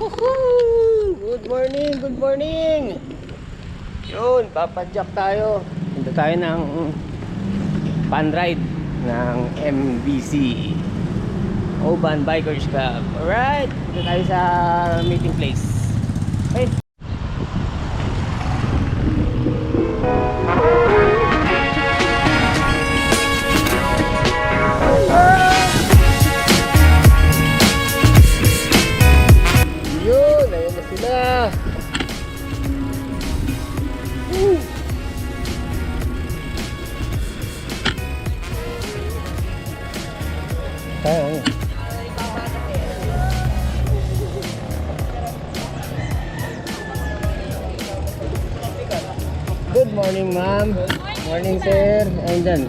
Woohoo! Good morning, good morning. Yun, papadyak tayo. Punta tayo ng fun ride ng MBC Mauban Bukers Club. Alright, punta tayo sa meeting place. Okay. Yun, ayun na sila. Tayo. Good morning, ma'am. Morning, sir. Ayun dyan.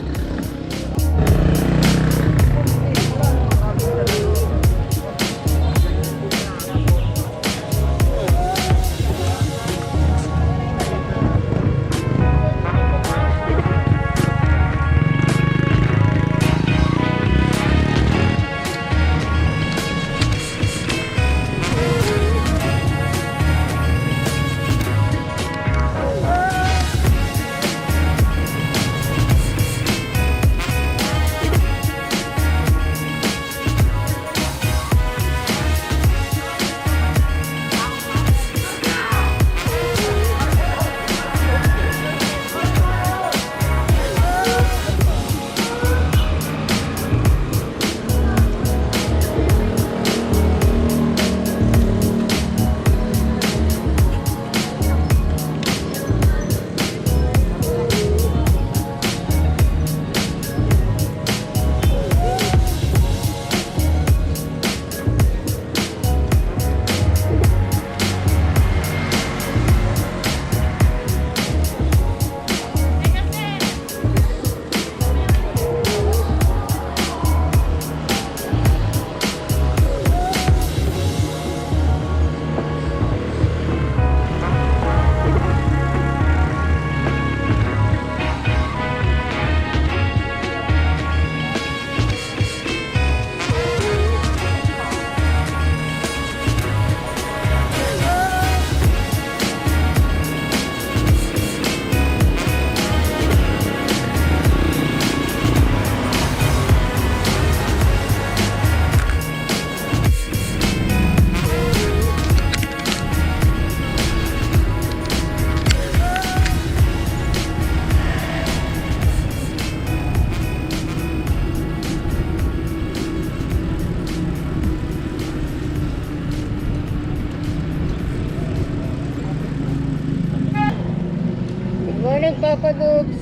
Morning, Papa Dukes.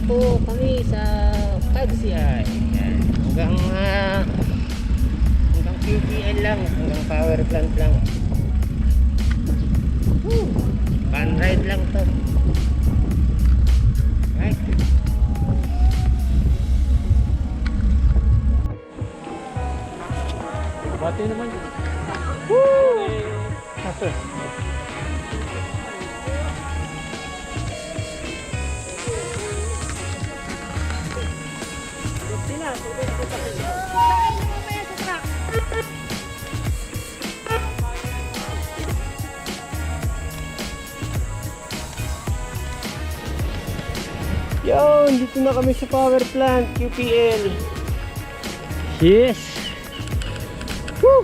po kami sa Cagsiay. Yan. Hanggang QPL lang, hanggang power plant lang. Fun ride lang to. Right. Bati naman yun. Woo! Yun, dito na kami sa power plant, QPL. Yes. Woo!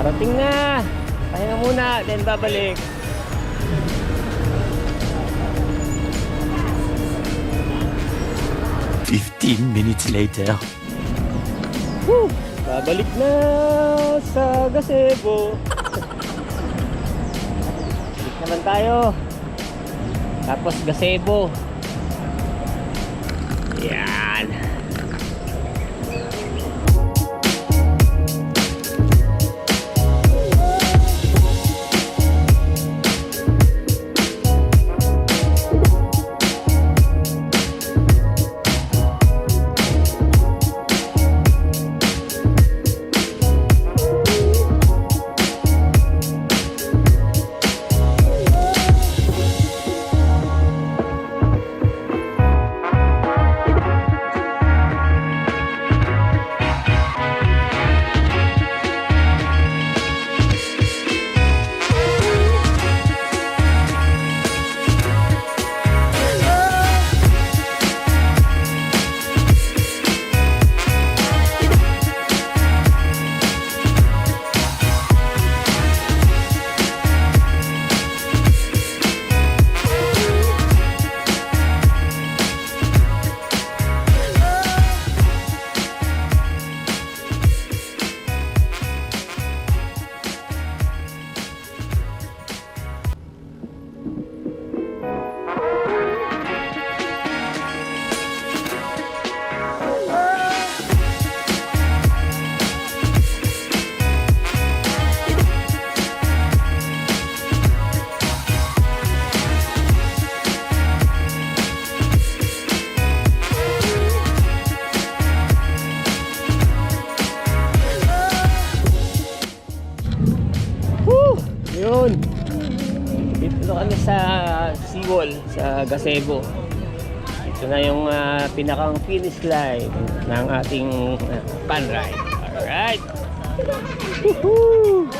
Parating na. Pahinga muna, then babalik. Minutes later. Woo! Babalik na sa gazebo. Balik naman tayo. Tapos gazebo. Yan. Yun. Dito na kami sa seawall sa gazebo. Ito na yung pinakang finish line ng ating pan ride. Alright. Woohoo!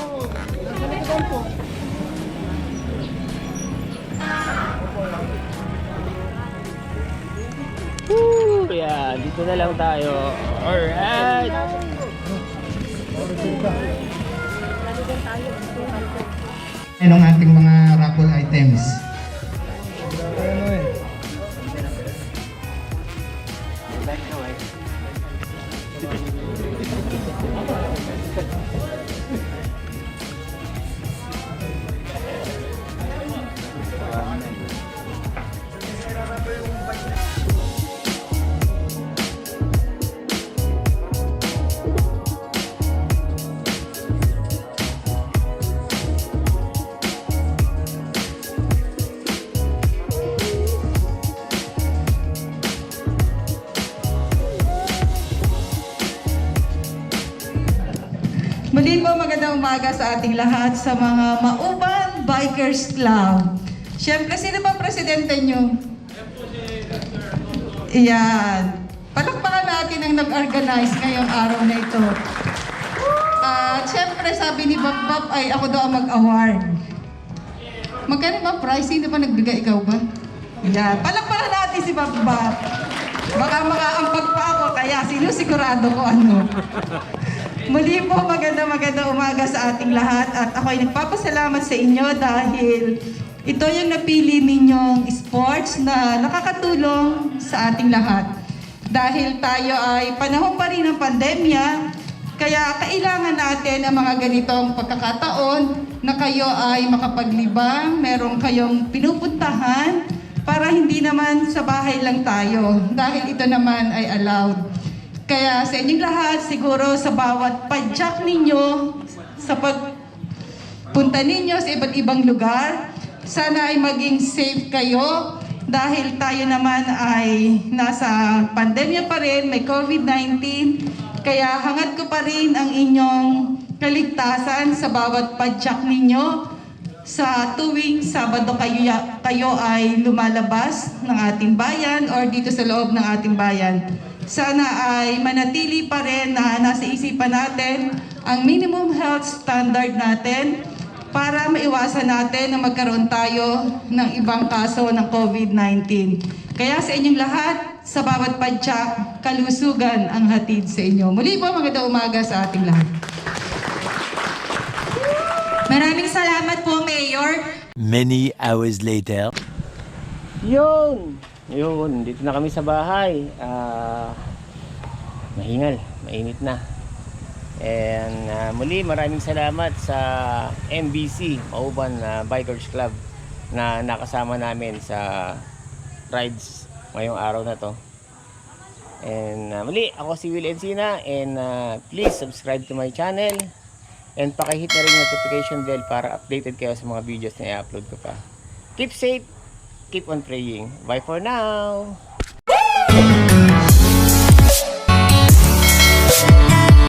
Woo! Yeah, dito na lang tayo. Alright. Yan ang ating mga raffle items. magandang umaga sa ating lahat sa mga Mauban Bukers Club. Siyempre, sino ba presidente nyo? Iyan. Palakpakan natin ang nag-organize ngayong araw na ito. At siyempre, sabi ni Bob, ay ako daw ang mag-award. Magkano ba prize? Sino ba nagbigay? Ikaw ba? Iyan. Palakpakan natin si Bob. Baka makaampag pa ako, kaya sigurado ko ano. Muli po, maganda umaga sa ating lahat at ako ay nagpapasalamat sa inyo dahil ito yung napili ninyong sports na nakakatulong sa ating lahat. Dahil tayo ay panahon pa rin ng pandemya, kaya kailangan natin ang mga ganitong pagkakataon na kayo ay makapaglibang, meron kayong pinupuntahan para hindi naman sa bahay lang tayo dahil ito naman ay allowed. Kaya sa inyong lahat, siguro sa bawat padyak ninyo, sa pagpunta ninyo sa iba't ibang lugar, sana ay maging safe kayo dahil tayo naman ay nasa pandemya pa rin, may COVID-19. Kaya hangad ko pa rin ang inyong kaligtasan sa bawat padyak ninyo. Sa tuwing Sabado kayo ay lumalabas ng ating bayan or dito sa loob ng ating bayan. Sana ay manatili pa rin na nasa isipan natin ang minimum health standard natin para maiwasan natin na magkaroon tayo ng ibang kaso ng COVID-19. Kaya sa inyong lahat, sa bawat padyak, kalusugan ang hatid sa inyo. Muli po, magandang umaga sa ating lahat. Maraming salamat po, Mayor. Many hours later. Yun, dito na kami sa bahay. Mahingal, mainit na. And muli maraming salamat sa MBC, Mauban Bukers Club na nakasama namin sa rides ngayong araw na to. And muli, ako si Will Encina and please subscribe to my channel and pakihit na rin yung notification bell para updated kayo sa mga videos na i-upload ko pa. Keep safe, keep on praying. Bye for now!